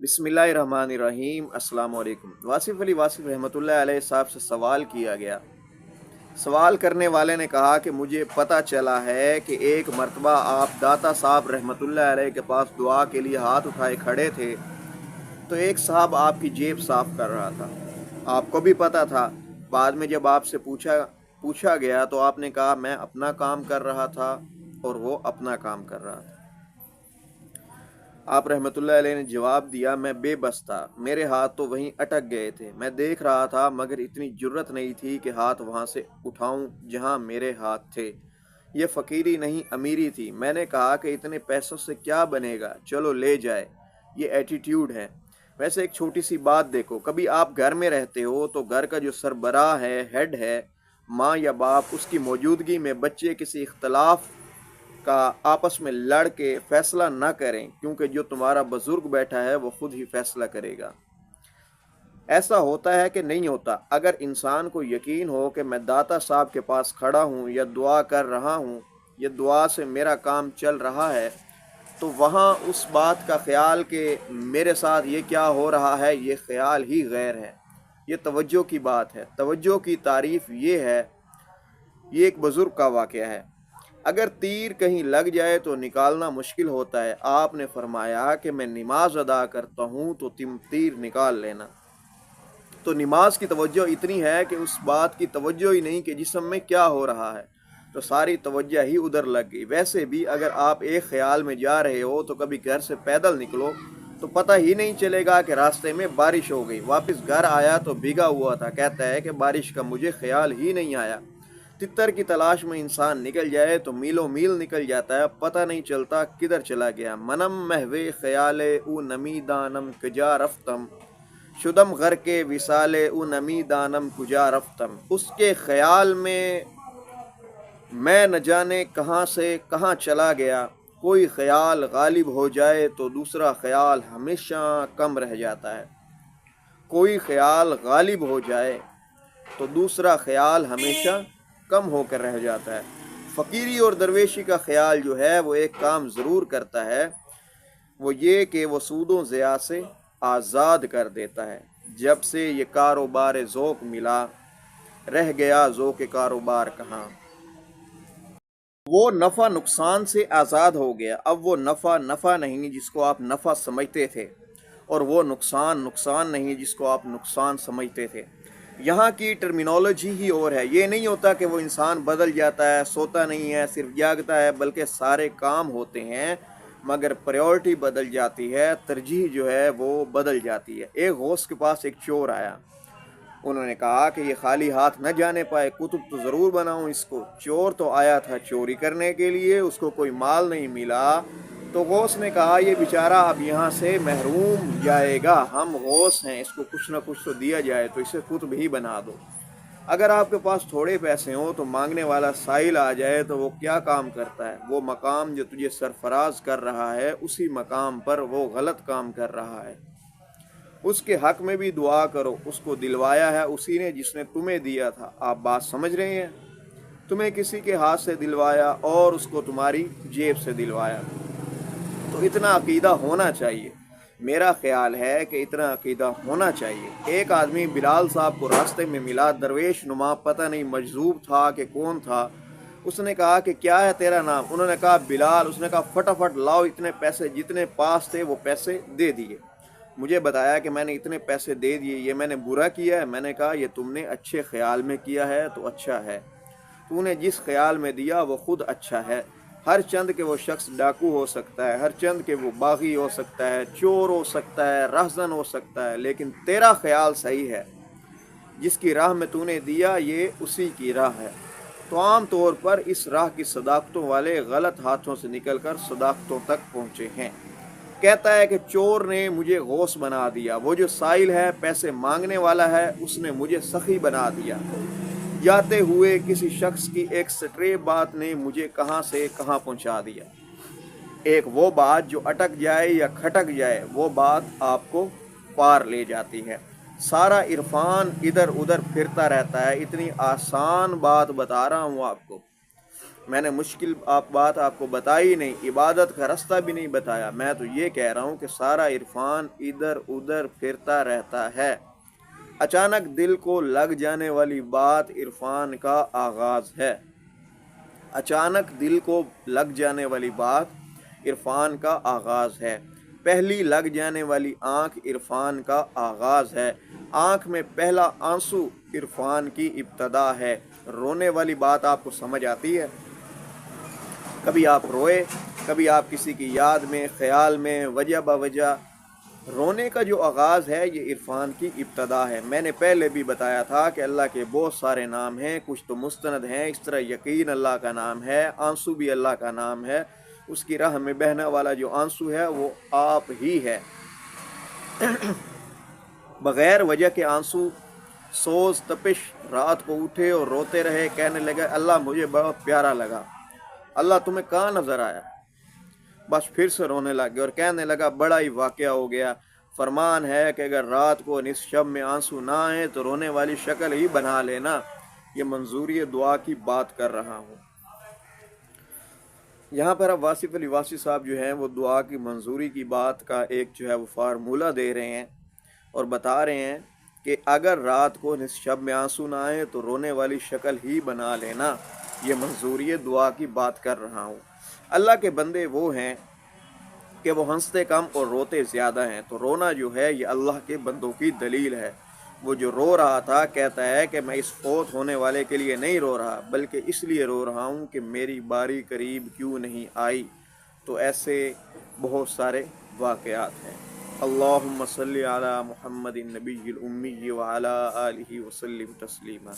बिस्मिल्लाहिर्रहमानिर्रहीम। अस्सलाम वालेकुम। वासिफ़ अली वासिफ़ रहमतुल्लाह अलैह साहब से सवाल किया गया। सवाल करने वाले ने कहा कि मुझे पता चला है कि एक मर्तबा आप दाता साहब रहमतुल्लाह अलैह के पास दुआ के लिए हाथ उठाए खड़े थे, तो एक साहब आपकी जेब साफ़ कर रहा था। आपको भी पता था। बाद में जब आपसे पूछा पूछा गया तो आपने कहा मैं अपना काम कर रहा था और वो अपना काम कर रहा था। आप रहमतुल्लाह अलैह ने जवाब दिया, मैं बेबस था, मेरे हाथ तो वहीं अटक गए थे। मैं देख रहा था मगर इतनी जुर्रत नहीं थी कि हाथ वहां से उठाऊं जहां मेरे हाथ थे। ये फ़कीरी नहीं अमीरी थी। मैंने कहा कि इतने पैसों से क्या बनेगा, चलो ले जाए। ये एटीट्यूड है। वैसे एक छोटी सी बात देखो, कभी आप घर में रहते हो तो घर का जो सरबराह है, हेड है, माँ या बाप, उसकी मौजूदगी में बच्चे किसी इख्तलाफ का आपस में लड़ के फैसला ना करें, क्योंकि जो तुम्हारा बुजुर्ग बैठा है वो खुद ही फैसला करेगा। ऐसा होता है कि नहीं होता? अगर इंसान को यकीन हो कि मैं दाता साहब के पास खड़ा हूँ या दुआ कर रहा हूँ, या दुआ से मेरा काम चल रहा है, तो वहाँ उस बात का ख्याल कि मेरे साथ ये क्या हो रहा है, ये ख्याल ही गैर है। ये तवज्जो की बात है। तवज्जो की तारीफ ये है। ये एक बुजुर्ग का वाक़या है। अगर तीर कहीं लग जाए तो निकालना मुश्किल होता है। आपने फरमाया कि मैं नमाज अदा करता हूँ तो तुम तीर निकाल लेना। तो नमाज की तवज्जो इतनी है कि उस बात की तवज्जो ही नहीं कि जिस्म में क्या हो रहा है, तो सारी तवज्जो ही उधर लग गई। वैसे भी अगर आप एक ख्याल में जा रहे हो तो कभी घर से पैदल निकलो तो पता ही नहीं चलेगा कि रास्ते में बारिश हो गई। वापस घर आया तो भीगा हुआ था। कहता है कि बारिश का मुझे ख्याल ही नहीं आया। तितर की तलाश में इंसान निकल जाए तो मीलों मील निकल जाता है, पता नहीं चलता किधर चला गया। मनम महवे ख्याले उ नमी दानम कजा रफ्तम, शुदम घर के विसाले उ नमी दानम कुजा रफ्तम। उसके ख्याल में मैं न जाने कहाँ से कहाँ चला गया। कोई ख्याल गालिब हो जाए तो दूसरा ख्याल हमेशा कम रह जाता है। कोई ख्याल गालिब हो जाए तो दूसरा ख्याल हमेशा कम होकर रह जाता है। फ़कीरी और दरवेशी का ख्याल जो है वो एक काम ज़रूर करता है, वो ये कि वो सूदों ज़िया से आज़ाद कर देता है। जब से ये कारोबार ज़ौक़ मिला, रह गया ज़ौक़ कारोबार कहाँ। वो नफ़ा नुकसान से आज़ाद हो गया। अब वो नफ़ा नफ़ा नहीं जिसको आप नफ़ा समझते थे, और वो नुकसान नुकसान नहीं जिसको आप नुकसान समझते थे। यहाँ की टर्मिनोलॉजी ही और है। ये नहीं होता कि वो इंसान बदल जाता है, सोता नहीं है, सिर्फ जागता है, बल्कि सारे काम होते हैं मगर प्रायोरिटी बदल जाती है, तरजीह जो है वो बदल जाती है। एक गौस के पास एक चोर आया। उन्होंने कहा कि ये खाली हाथ न जाने पाए, कुतुब तो ज़रूर बनाऊं इसको। चोर तो आया था चोरी करने के लिए, उसको कोई माल नहीं मिला, तो गौस ने कहा ये बेचारा अब यहाँ से महरूम जाएगा, हम गौस हैं, इसको कुछ ना कुछ तो दिया जाए, तो इसे कुतुब ही बना दो। अगर आपके पास थोड़े पैसे हों तो मांगने वाला साइल आ जाए तो वो क्या काम करता है? वो मकाम जो तुझे सरफराज कर रहा है, उसी मकाम पर वो गलत काम कर रहा है। उसके हक में भी दुआ करो। उसको दिलवाया है उसी ने जिसने तुम्हें दिया था। आप बात समझ रहे हैं? तुम्हें किसी के हाथ से दिलवाया और उसको तुम्हारी जेब से दिलवाया। तो इतना अकीदा होना चाहिए। मेरा ख्याल है कि इतना अकीदा होना चाहिए। एक आदमी बिलाल साहब को रास्ते में मिला, दरवेश नुमा, पता नहीं मजजूब था कि कौन था। उसने कहा कि क्या है तेरा नाम? उन्होंने कहा बिलाल। उसने कहा फटाफट लाओ इतने पैसे, जितने पास थे वो पैसे दे दिए। मुझे बताया कि मैंने इतने पैसे दे दिए, ये मैंने बुरा किया है? मैंने कहा ये तुमने अच्छे ख्याल में किया है तो अच्छा है। तूने जिस ख्याल में दिया वो खुद अच्छा है। हर चंद के वो शख्स डाकू हो सकता है, हर चंद के वो बागी हो सकता है, चोर हो सकता है, रहजन हो सकता है, लेकिन तेरा ख्याल सही है। जिसकी राह में तूने दिया ये उसी की राह है। तो आम तौर पर इस राह की सदाकतों वाले गलत हाथों से निकलकर सदाकतों तक पहुँचे हैं। कहता है कि चोर ने मुझे गौस बना दिया, वो जो साइल है, पैसे मांगने वाला है, उसने मुझे सखी बना दिया। जाते हुए किसी शख्स की एक स्ट्रे बात ने मुझे कहाँ से कहाँ पहुँचा दिया। एक वो बात जो अटक जाए या खटक जाए, वो बात आपको पार ले जाती है। सारा इरफान इधर उधर फिरता रहता है। इतनी आसान बात बता रहा हूँ आपको। میں نے مشکل بات آپ کو بتائی نہیں، عبادت کا راستہ بھی نہیں بتایا، میں تو یہ کہہ رہا ہوں کہ سارا عرفان ادھر ادھر پھرتا رہتا ہے۔ اچانک دل کو لگ جانے والی بات عرفان کا آغاز ہے۔ اچانک دل کو لگ جانے والی بات عرفان کا آغاز ہے۔ پہلی لگ جانے والی آنکھ عرفان کا آغاز ہے۔ آنکھ میں پہلا آنسو عرفان کی ابتدا ہے۔ رونے والی بات آپ کو سمجھ آتی ہے؟ کبھی آپ روئے، کبھی آپ کسی کی یاد میں، خیال میں، وجہ بوجہ۔ رونے کا جو آغاز ہے یہ عرفان کی ابتدا ہے۔ میں نے پہلے بھی بتایا تھا کہ اللہ کے بہت سارے نام ہیں، کچھ تو مستند ہیں، اس طرح یقین اللہ کا نام ہے، آنسو بھی اللہ کا نام ہے، اس کی راہ میں بہنے والا جو آنسو ہے وہ آپ ہی ہے۔ بغیر وجہ کے آنسو، سوز تپش، رات کو اٹھے اور روتے رہے، کہنے لگے اللہ مجھے بہت پیارا لگا، اللہ تمہیں کہاں نظر آیا؟ بس پھر سے رونے لگ گیا اور کہنے لگا بڑا ہی واقعہ ہو گیا۔ فرمان ہے کہ اگر رات کو نصف شب میں آنسو نہ آئے تو رونے والی شکل ہی بنا لینا۔ یہ منظوری دعا کی بات کر رہا ہوں۔ یہاں پر اب واصف علی واصف صاحب جو ہیں وہ دعا کی منظوری کی بات کا ایک جو ہے وہ فارمولہ دے رہے ہیں اور بتا رہے ہیں کہ اگر رات کو نصف شب میں آنسو نہ آئے تو رونے والی شکل ہی بنا لینا۔ یہ منظوری دعا کی بات کر رہا ہوں۔ اللہ کے بندے وہ ہیں کہ وہ ہنستے کم اور روتے زیادہ ہیں، تو رونا جو ہے یہ اللہ کے بندوں کی دلیل ہے۔ وہ جو رو رہا تھا کہتا ہے کہ میں اس فوت ہونے والے کے لیے نہیں رو رہا، بلکہ اس لیے رو رہا ہوں کہ میری باری قریب کیوں نہیں آئی۔ تو ایسے بہت سارے واقعات ہیں۔ اللہم صلی علی محمد النبی الامی وعلی آلہ وسلم تسلیما۔